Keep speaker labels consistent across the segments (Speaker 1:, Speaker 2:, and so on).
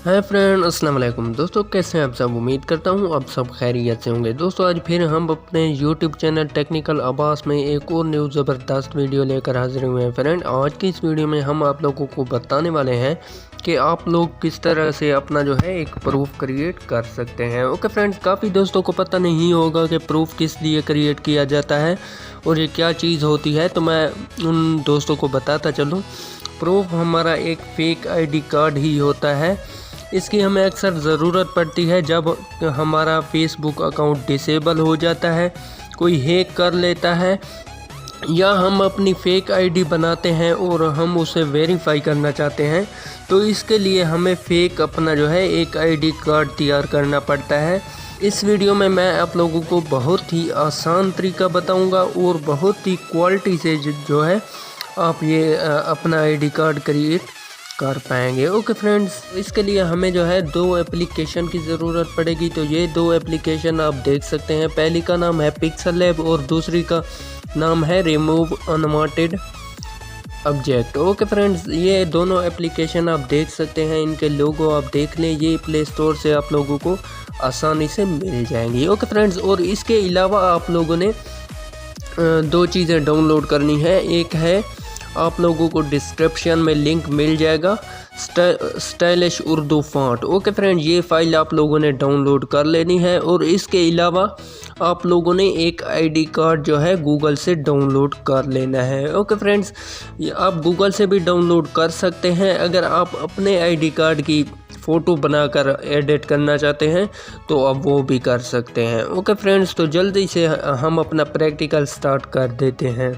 Speaker 1: Hi friend, अस्सलाम वालेकुम दोस्तों। कैसे हैं आप सब? उम्मीद करता हूँ आप सब खैरियत से होंगे। दोस्तों आज फिर हम अपने यूट्यूब चैनल टेक्निकल आबास में एक और न्यू ज़बरदस्त वीडियो लेकर हाजिर हुए हैं। फ्रेंड आज की इस वीडियो में हम आप लोगों को बताने वाले हैं कि आप लोग किस तरह से अपना जो है एक प्रूफ क्रिएट कर सकते हैं। ओके फ्रेंड्स, काफ़ी दोस्तों को पता नहीं होगा कि प्रूफ किस लिए क्रिएट किया जाता है और ये क्या चीज़ होती है, तो मैं उन दोस्तों को बताता चलूँ। प्रूफ हमारा एक फेक ID कार्ड ही होता है। इसकी हमें अक्सर ज़रूरत पड़ती है जब हमारा फेसबुक अकाउंट डिसेबल हो जाता है, कोई हैक कर लेता है, या हम अपनी फेक ID बनाते हैं और हम उसे वेरीफाई करना चाहते हैं। तो इसके लिए हमें फेक अपना जो है एक ID कार्ड तैयार करना पड़ता है। इस वीडियो में मैं आप लोगों को बहुत ही आसान तरीका बताऊंगा और बहुत ही क्वालिटी से जो है आप ये अपना ID कार्ड क्रिएट कर पाएंगे। ओके फ्रेंड्स, इसके लिए हमें जो है दो एप्लीकेशन की ज़रूरत पड़ेगी। तो ये दो एप्लीकेशन आप देख सकते हैं। पहली का नाम है पिक्सल लैब और दूसरी का नाम है remove unwanted object. Okay friends, ये दोनों एप्लीकेशन आप देख सकते हैं, इनके लोगो आप देख लें, ये प्ले स्टोर से आप लोगों को आसानी से मिल जाएंगी। ओके फ्रेंड्स, और इसके अलावा आप लोगों ने दो चीज़ें डाउनलोड करनी है। एक है, आप लोगों को डिस्क्रिप्शन में लिंक मिल जाएगा, stylish Urdu font. Okay friend, ये फाइल आप लोगों ने डाउनलोड कर लेनी है। और इसके अलावा आप लोगों ने एक ID कार्ड जो है गूगल से डाउनलोड कर लेना है। ओके फ्रेंड्स, आप गूगल से भी डाउनलोड कर सकते हैं। अगर आप अपने ID कार्ड की फ़ोटो बनाकर एडिट करना चाहते हैं तो आप वो भी कर सकते हैं। ओके फ्रेंड्स, तो जल्दी से हम अपना प्रैक्टिकल स्टार्ट कर देते हैं।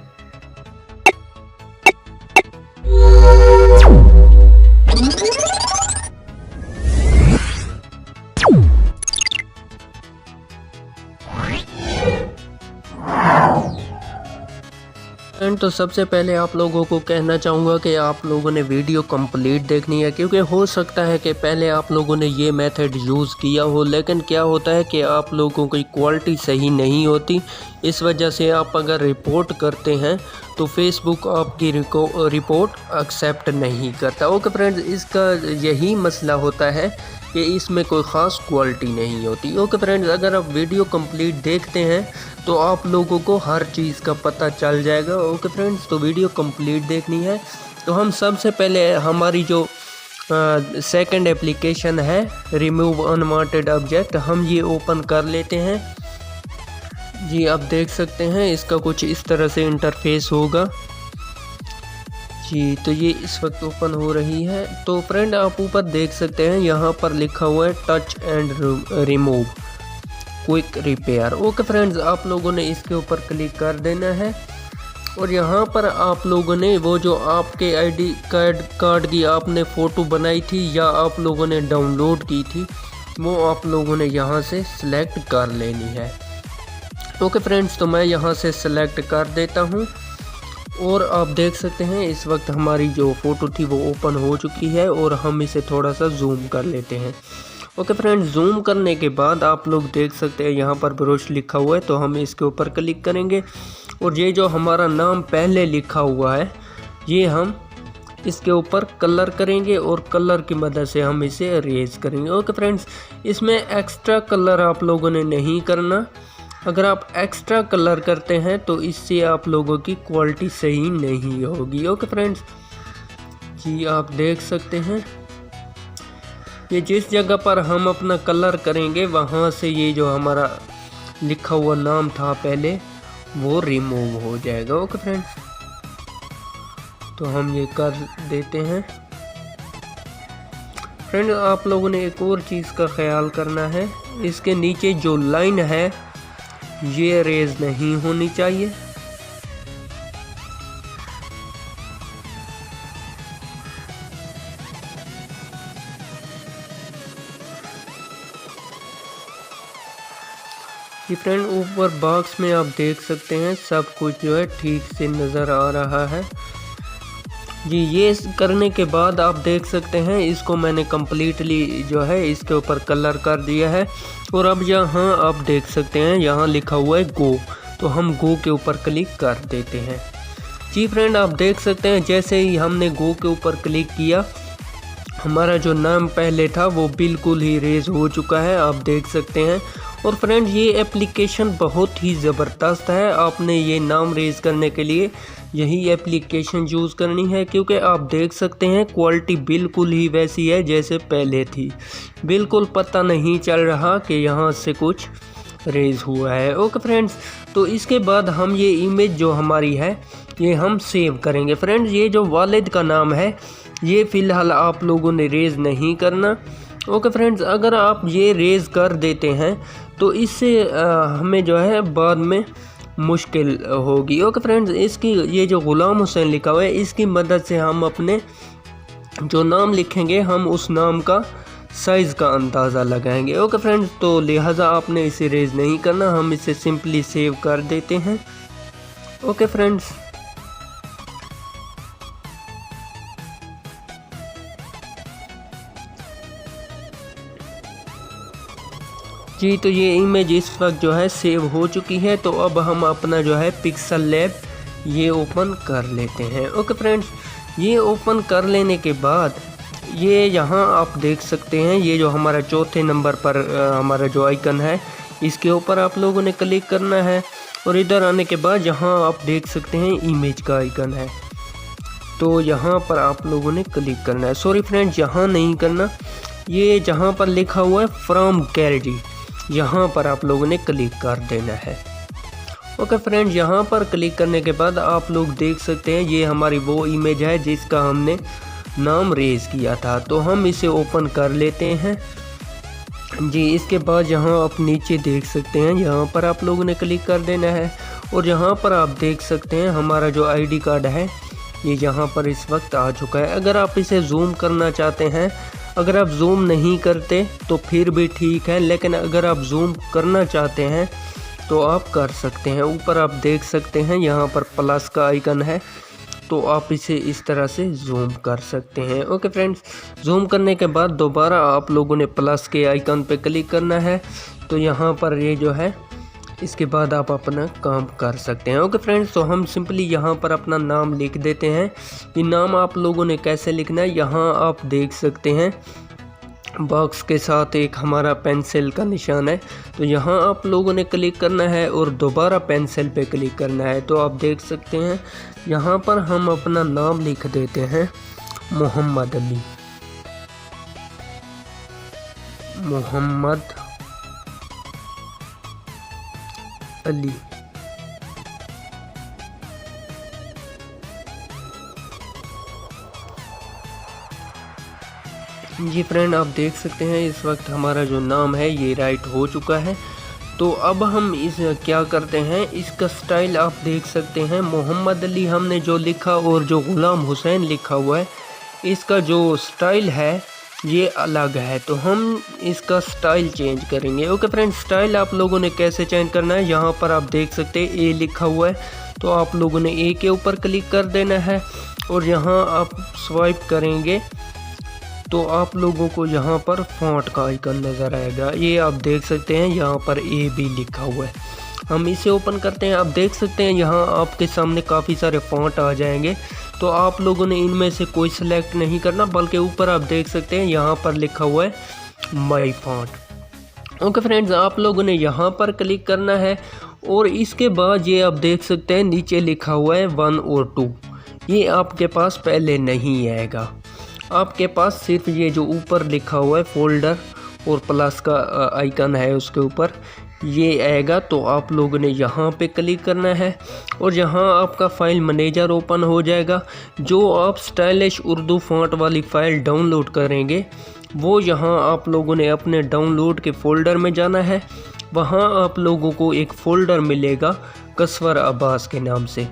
Speaker 1: तो सबसे पहले आप लोगों को कहना चाहूँगा कि आप लोगों ने वीडियो कंप्लीट देखनी है, क्योंकि हो सकता है कि पहले आप लोगों ने ये मेथड यूज़ किया हो, लेकिन क्या होता है कि आप लोगों की क्वालिटी सही नहीं होती। इस वजह से आप अगर रिपोर्ट करते हैं तो फेसबुक आपकी रिपोर्ट एक्सेप्ट नहीं करता। ओके फ्रेंड्स, इसका यही मसला होता है कि इसमें कोई ख़ास क्वालिटी नहीं होती। ओके फ्रेंड्स, अगर आप वीडियो कंप्लीट देखते हैं तो आप लोगों को हर चीज़ का पता चल जाएगा। ओके फ्रेंड्स, तो वीडियो कंप्लीट देखनी है तो हम सबसे पहले हमारी जो सेकंड एप्लीकेशन है रिमूव अनवांटेड ऑब्जेक्ट, हम ये ओपन कर लेते हैं। जी आप देख सकते हैं इसका कुछ इस तरह से इंटरफेस होगा। जी तो ये इस वक्त ओपन हो रही है। तो फ्रेंड आप ऊपर देख सकते हैं, यहाँ पर लिखा हुआ है touch and remove quick repair. Okay friends, आप लोगों ने इसके ऊपर क्लिक कर देना है और यहाँ पर आप लोगों ने वो जो आपके ID कार्ड की आपने फ़ोटो बनाई थी या आप लोगों ने डाउनलोड की थी, वो आप लोगों ने यहाँ से सिलेक्ट कर लेनी है। ओके फ्रेंड्स, तो मैं यहाँ से सिलेक्ट कर देता हूँ और आप देख सकते हैं इस वक्त हमारी जो फ़ोटो थी वो ओपन हो चुकी है और हम इसे थोड़ा सा जूम कर लेते हैं। ओके फ्रेंड्स, जूम करने के बाद आप लोग देख सकते हैं यहाँ पर ब्रश लिखा हुआ है, तो हम इसके ऊपर क्लिक करेंगे और ये जो हमारा नाम पहले लिखा हुआ है ये हम इसके ऊपर कलर करेंगे और कलर की मदद से हम इसे अरेज करेंगे। ओके फ्रेंड्स, इसमें एक्स्ट्रा कलर आप लोगों ने नहीं करना। अगर आप एक्स्ट्रा कलर करते हैं तो इससे आप लोगों की क्वालिटी सही नहीं होगी। ओके फ्रेंड्स, जी आप देख सकते हैं ये जिस जगह पर हम अपना कलर करेंगे वहाँ से ये जो हमारा लिखा हुआ नाम था पहले वो रिमूव हो जाएगा। ओके फ्रेंड्स, तो हम ये कर देते हैं। फ्रेंड आप लोगों ने एक और चीज़ का ख्याल करना है, इसके नीचे जो लाइन है ये रेज नहीं होनी चाहिए। जी फ्रेंड, ऊपर बॉक्स में आप देख सकते हैं सब कुछ जो है ठीक से नज़र आ रहा है। जी ये करने के बाद आप देख सकते हैं इसको मैंने कम्प्लीटली जो है इसके ऊपर कलर कर दिया है। और अब यहाँ आप देख सकते हैं यहाँ लिखा हुआ है गो, तो हम गो के ऊपर क्लिक कर देते हैं। जी फ्रेंड, आप देख सकते हैं जैसे ही हमने गो के ऊपर क्लिक किया हमारा जो नाम पहले था वो बिल्कुल ही रेज हो चुका है, आप देख सकते हैं। और फ्रेंड्स ये एप्लीकेशन बहुत ही ज़बरदस्त है। आपने ये नाम रेज करने के लिए यही एप्लीकेशन यूज़ करनी है, क्योंकि आप देख सकते हैं क्वालिटी बिल्कुल ही वैसी है जैसे पहले थी। बिल्कुल पता नहीं चल रहा कि यहाँ से कुछ रेज हुआ है। ओके फ्रेंड्स, तो इसके बाद हम ये इमेज जो हमारी है ये हम सेव करेंगे। फ्रेंड्स ये जो वालिद का नाम है ये फ़िलहाल आप लोगों ने रेज नहीं करना। ओके फ्रेंड्स, अगर आप ये रेज कर देते हैं तो इससे हमें जो है बाद में मुश्किल होगी। ओके फ्रेंड्स, इसकी ये जो ग़ुलाम हुसैन लिखा हुआ है इसकी मदद से हम अपने जो नाम लिखेंगे हम उस नाम का साइज़ का अंदाज़ा लगाएंगे। ओके फ्रेंड्स, तो लिहाजा आपने इसे रेज नहीं करना, हम इसे सिंपली सेव कर देते हैं। ओके फ्रेंड्स, जी तो ये इमेज इस वक्त जो है सेव हो चुकी है। तो अब हम अपना जो है पिक्सल लैब ये ओपन कर लेते हैं। ओके फ्रेंड्स, ये ओपन कर लेने के बाद ये यहाँ आप देख सकते हैं ये जो हमारा चौथे नंबर पर हमारा जो आइकन है इसके ऊपर आप लोगों ने क्लिक करना है। और इधर आने के बाद यहाँ आप देख सकते हैं इमेज का आइकन है, तो यहाँ पर आप लोगों ने क्लिक करना है। सॉरी फ्रेंड्स, यहाँ नहीं करना, ये जहाँ पर लिखा हुआ है फ्रॉम गैलरी यहाँ पर आप लोगों ने क्लिक कर देना है। ओके फ्रेंड्स, यहाँ पर क्लिक करने के बाद आप लोग देख सकते हैं ये हमारी वो इमेज है जिसका हमने नाम रेज किया था। तो हम इसे ओपन कर लेते हैं जी। इसके बाद यहाँ आप नीचे देख सकते हैं यहाँ पर आप लोगों ने क्लिक कर देना है। और यहाँ पर आप देख सकते हैं हमारा जो आईडी कार्ड है ये यहाँ पर इस वक्त आ चुका है। अगर आप इसे जूम करना चाहते हैं, अगर आप जूम नहीं करते तो फिर भी ठीक है, लेकिन अगर आप जूम करना चाहते हैं तो आप कर सकते हैं। ऊपर आप देख सकते हैं यहाँ पर प्लस का आइकन है, तो आप इसे इस तरह से जूम कर सकते हैं। ओके फ्रेंड्स, जूम करने के बाद दोबारा आप लोगों ने प्लस के आइकन पे क्लिक करना है। तो यहाँ पर ये जो है इसके बाद आप अपना काम कर सकते हैं। ओके फ्रेंड्स, तो हम सिंपली यहाँ पर अपना नाम लिख देते हैं। ये नाम आप लोगों ने कैसे लिखना है यहाँ आप देख सकते हैं बॉक्स के साथ एक हमारा पेंसिल का निशान है, तो यहाँ आप लोगों ने क्लिक करना है और दोबारा पेंसिल पे क्लिक करना है। तो आप देख सकते हैं यहाँ पर हम अपना नाम लिख देते हैं मोहम्मद अली। मोहम्मद अली। जी फ्रेंड, आप देख सकते हैं इस वक्त हमारा जो नाम है ये राइट हो चुका है। तो अब हम इस क्या करते हैं, इसका स्टाइल आप देख सकते हैं मोहम्मद अली हमने जो लिखा और जो ग़ुलाम हुसैन लिखा हुआ है इसका जो स्टाइल है ये अलग है, तो हम इसका स्टाइल चेंज करेंगे। ओके फ्रेंड, स्टाइल आप लोगों ने कैसे चेंज करना है यहाँ पर आप देख सकते हैं ए लिखा हुआ है, तो आप लोगों ने ए के ऊपर क्लिक कर देना है और यहाँ आप स्वाइप करेंगे तो आप लोगों को यहाँ पर फॉन्ट का आइकन नज़र आएगा। ये आप देख सकते हैं यहाँ पर ए भी लिखा हुआ है। हम इसे ओपन करते हैं, आप देख सकते हैं यहाँ आपके सामने काफ़ी सारे फॉन्ट आ जाएंगे। तो आप लोगों ने इनमें से कोई सिलेक्ट नहीं करना, बल्कि ऊपर आप देख सकते हैं यहाँ पर लिखा हुआ है माई फॉन्ट। ओके फ्रेंड्स, आप लोगों ने यहाँ पर क्लिक करना है और इसके बाद ये आप देख सकते हैं नीचे लिखा हुआ है 1 और 2। ये आपके पास पहले नहीं आएगा, आपके पास सिर्फ ये जो ऊपर लिखा हुआ है फोल्डर और प्लस का आइकन है उसके ऊपर ये आएगा। तो आप लोगों ने यहाँ पे क्लिक करना है और यहाँ आपका फ़ाइल मैनेजर ओपन हो जाएगा। जो आप स्टाइलिश उर्दू फॉन्ट वाली फ़ाइल डाउनलोड करेंगे वो यहाँ आप लोगों ने अपने डाउनलोड के फ़ोल्डर में जाना है। वहाँ आप लोगों को एक फ़ोल्डर मिलेगा कसवर अब्बास के नाम से,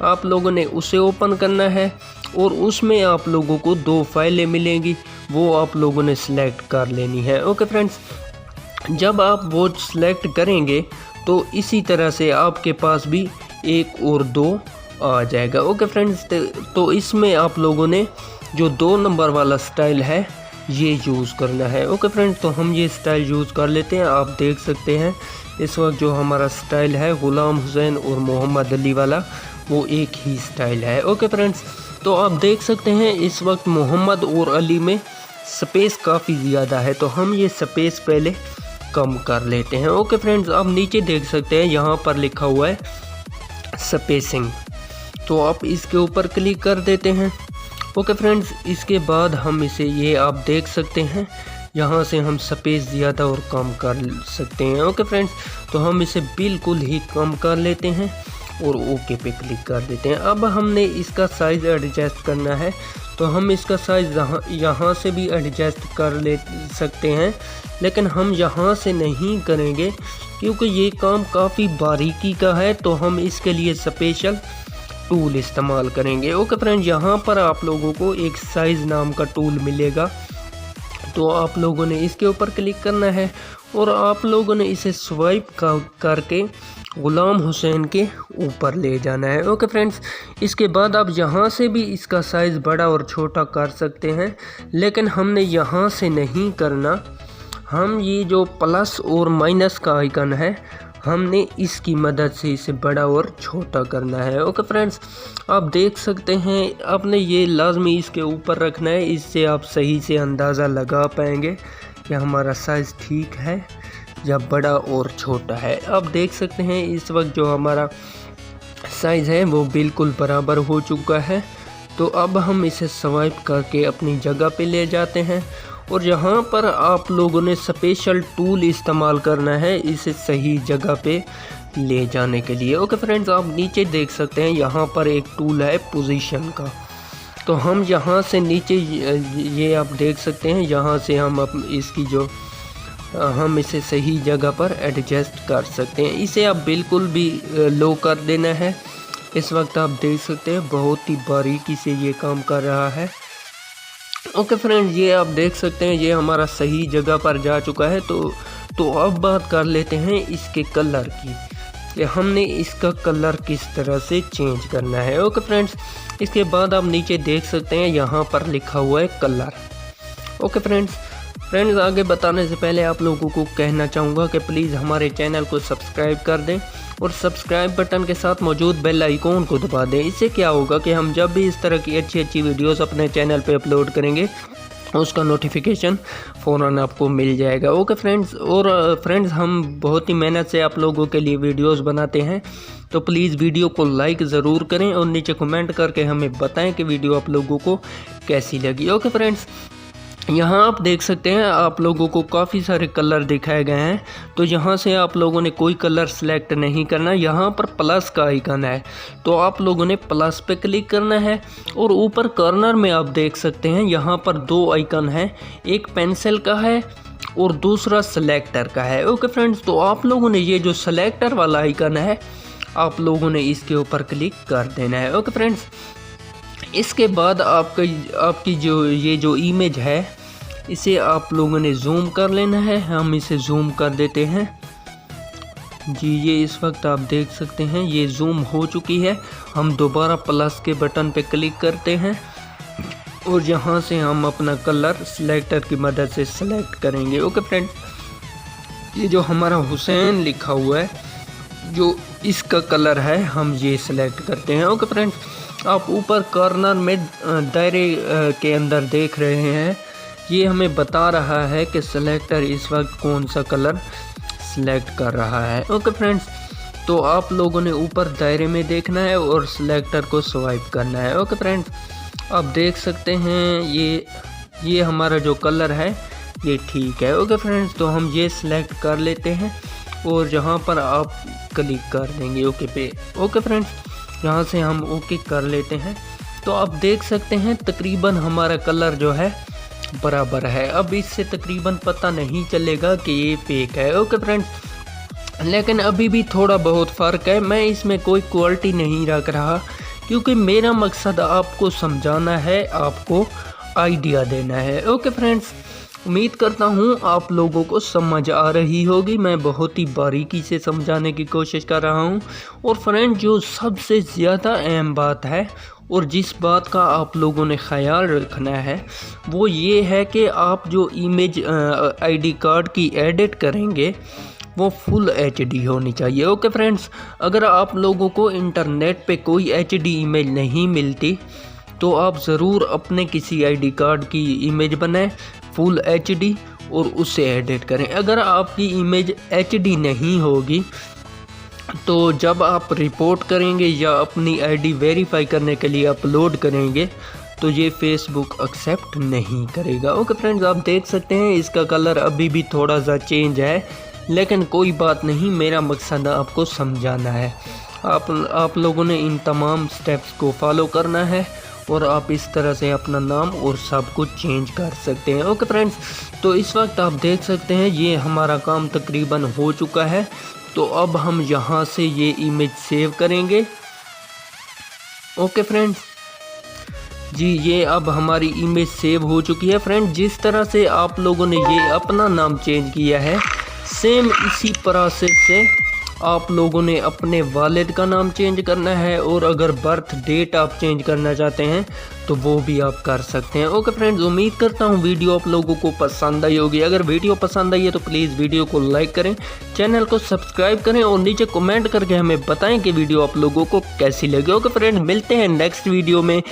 Speaker 1: आप लोगों ने उसे ओपन करना है और उसमें आप लोगों को 2 फाइलें मिलेंगी, वो आप लोगों ने सिलेक्ट कर लेनी है। ओके फ्रेंड्स, जब आप वो सिलेक्ट करेंगे तो इसी तरह से आपके पास भी 1 और 2 आ जाएगा। ओके फ्रेंड्स, तो इसमें आप लोगों ने जो 2 नंबर वाला स्टाइल है ये यूज़ करना है। ओके फ्रेंड्स, तो हम ये स्टाइल यूज़ कर लेते हैं। आप देख सकते हैं इस वक्त जो हमारा स्टाइल है ग़ुलाम हुसैन और मोहम्मद अली वाला वो एक ही स्टाइल है। ओके फ्रेंड्स, तो आप देख सकते हैं इस वक्त मोहम्मद और अली में स्पेस काफ़ी ज़्यादा है, तो हम ये स्पेस पहले कम कर लेते हैं। ओके फ्रेंड्स, आप नीचे देख सकते हैं यहाँ पर लिखा हुआ है स्पेसिंग, तो आप इसके ऊपर क्लिक कर देते हैं। ओके फ्रेंड्स, इसके बाद हम इसे ये आप देख सकते हैं यहाँ से हम स्पेस ज़्यादा और कम कर सकते हैं। ओके फ्रेंड्स, तो हम इसे बिल्कुल ही कम कर लेते हैं और ओके पे क्लिक कर देते हैं। अब हमने इसका साइज़ एडजस्ट करना है, तो हम इसका साइज़ यहाँ से भी एडजस्ट कर ले सकते हैं, लेकिन हम यहाँ से नहीं करेंगे क्योंकि ये काम काफ़ी बारीकी का है, तो हम इसके लिए स्पेशल टूल इस्तेमाल करेंगे। ओके फ्रेंड्स, यहाँ पर आप लोगों को एक साइज़ नाम का टूल मिलेगा, तो आप लोगों ने इसके ऊपर क्लिक करना है और आप लोगों ने इसे स्वाइप करके गुलाम हुसैन के ऊपर ले जाना है। ओके फ्रेंड्स, इसके बाद आप यहाँ से भी इसका साइज़ बड़ा और छोटा कर सकते हैं, लेकिन हमने यहाँ से नहीं करना। हम ये जो प्लस और माइनस का आइकन है, हमने इसकी मदद से इसे बड़ा और छोटा करना है। ओके फ्रेंड्स, आप देख सकते हैं आपने ये लाजमी इसके ऊपर रखना है, इससे आप सही से अंदाज़ा लगा पाएंगे कि हमारा साइज़ ठीक है या बड़ा और छोटा है। आप देख सकते हैं इस वक्त जो हमारा साइज़ है वो बिल्कुल बराबर हो चुका है। तो अब हम इसे स्वाइप करके अपनी जगह पे ले जाते हैं और यहाँ पर आप लोगों ने स्पेशल टूल इस्तेमाल करना है इसे सही जगह पे ले जाने के लिए। ओके फ्रेंड्स, आप नीचे देख सकते हैं यहाँ पर एक टूल है पोजीशन का, तो हम यहाँ से नीचे ये आप देख सकते हैं, यहाँ से हम इसकी जो हम इसे सही जगह पर एडजस्ट कर सकते हैं। इसे आप बिल्कुल भी लो कर देना है। इस वक्त आप देख सकते हैं बहुत ही बारीकी से ये काम कर रहा है। ओके फ्रेंड्स, ये आप देख सकते हैं ये हमारा सही जगह पर जा चुका है। तो अब बात कर लेते हैं इसके कलर की, कि हमने इसका कलर किस तरह से चेंज करना है। ओके फ्रेंड्स, इसके बाद आप नीचे देख सकते हैं यहाँ पर लिखा हुआ है कलर। ओके फ्रेंड्स, आगे बताने से पहले आप लोगों को कहना चाहूँगा कि प्लीज़ हमारे चैनल को सब्सक्राइब कर दें और सब्सक्राइब बटन के साथ मौजूद बेल आइकॉन को दबा दें। इससे क्या होगा कि हम जब भी इस तरह की अच्छी वीडियोस अपने चैनल पे अपलोड करेंगे उसका नोटिफिकेशन फ़ौरन आपको मिल जाएगा। ओके फ्रेंड्स, और फ्रेंड्स हम बहुत ही मेहनत से आप लोगों के लिए वीडियोस बनाते हैं, तो प्लीज़ वीडियो को लाइक ज़रूर करें और नीचे कमेंट करके हमें बताएं कि वीडियो आप लोगों को कैसी लगी। ओके फ्रेंड्स, यहाँ आप देख सकते हैं आप लोगों को काफ़ी सारे कलर दिखाए गए हैं, तो यहाँ से आप लोगों ने कोई कलर सेलेक्ट नहीं करना। यहाँ पर प्लस का आइकन है, तो आप लोगों ने प्लस पे क्लिक करना है और ऊपर कॉर्नर में आप देख सकते हैं यहाँ पर दो आइकन है, एक पेंसिल का है और दूसरा सेलेक्टर का है। ओके फ्रेंड्स, तो आप लोगों ने ये जो सेलेक्टर वाला आइकन है आप लोगों ने इसके ऊपर क्लिक कर देना है। ओके फ्रेंड्स, इसके बाद आपकी जो इमेज है इसे आप लोगों ने जूम कर लेना है। हम इसे जूम कर देते हैं जी, ये इस वक्त आप देख सकते हैं ये जूम हो चुकी है। हम दोबारा प्लस के बटन पे क्लिक करते हैं और यहाँ से हम अपना कलर सिलेक्टर की मदद से सेलेक्ट करेंगे। ओके फ्रेंड्स, ये जो हमारा हुसैन लिखा हुआ है जो इसका कलर है हम ये सिलेक्ट करते हैं। ओके फ्रेंड्स, आप ऊपर कॉर्नर में दायरे के अंदर देख रहे हैं, ये हमें बता रहा है कि सिलेक्टर इस वक्त कौन सा कलर सिलेक्ट कर रहा है। ओके फ्रेंड्स, तो आप लोगों ने ऊपर दायरे में देखना है और सिलेक्टर को स्वाइप करना है। ओके फ्रेंड्स, आप देख सकते हैं ये हमारा जो कलर है ये ठीक है। ओके फ्रेंड्स, तो हम ये सिलेक्ट कर लेते हैं और यहाँ पर आप क्लिक कर देंगे ओके पे। ओके फ्रेंड्स, यहाँ से हम ओके कर लेते हैं, तो आप देख सकते हैं तकरीबन हमारा कलर जो है बराबर है। अब इससे तकरीबन पता नहीं चलेगा कि ये फेक है। ओके फ्रेंड्स, लेकिन अभी भी थोड़ा बहुत फ़र्क है। मैं इसमें कोई क्वालिटी नहीं रख रहा क्योंकि मेरा मकसद आपको समझाना है, आपको आइडिया देना है। ओके फ्रेंड्स, उम्मीद करता हूँ आप लोगों को समझ आ रही होगी। मैं बहुत ही बारीकी से समझाने की कोशिश कर रहा हूँ। और फ्रेंड, जो सबसे ज़्यादा अहम बात है और जिस बात का आप लोगों ने ख्याल रखना है वो ये है कि आप जो इमेज आईडी कार्ड की एडिट करेंगे वो फुल HD होनी चाहिए। ओके फ्रेंड्स, अगर आप लोगों को इंटरनेट पे कोई HD इमेज नहीं मिलती तो आप ज़रूर अपने किसी आईडी कार्ड की इमेज बनाएं फुल HD और उससे एडिट करें। अगर आपकी इमेज HD नहीं होगी तो जब आप रिपोर्ट करेंगे या अपनी आईडी वेरीफाई करने के लिए अपलोड करेंगे तो ये फेसबुक एक्सेप्ट नहीं करेगा। ओके फ्रेंड्स, आप देख सकते हैं इसका कलर अभी भी थोड़ा सा चेंज है, लेकिन कोई बात नहीं, मेरा मकसद आपको समझाना है। आप लोगों ने इन तमाम स्टेप्स को फॉलो करना है और आप इस तरह से अपना नाम और सब कुछ चेंज कर सकते हैं। ओके फ्रेंड्स, तो इस वक्त आप देख सकते हैं ये हमारा काम तकरीबन हो चुका है। तो अब हम यहाँ से ये इमेज सेव करेंगे। ओके फ्रेंड्स जी, ये अब हमारी इमेज सेव हो चुकी है। फ्रेंड, जिस तरह से आप लोगों ने ये अपना नाम चेंज किया है, सेम इसी प्रोसेस से आप लोगों ने अपने वालिद का नाम चेंज करना है, और अगर बर्थ डेट आप चेंज करना चाहते हैं तो वो भी आप कर सकते हैं। ओके फ्रेंड्स, उम्मीद करता हूँ वीडियो आप लोगों को पसंद आई होगी। अगर वीडियो पसंद आई है तो प्लीज़ वीडियो को लाइक करें, चैनल को सब्सक्राइब करें और नीचे कमेंट करके हमें बताएं कि वीडियो आप लोगों को कैसी लगी। ओके फ्रेंड्स, मिलते हैं नेक्स्ट वीडियो में,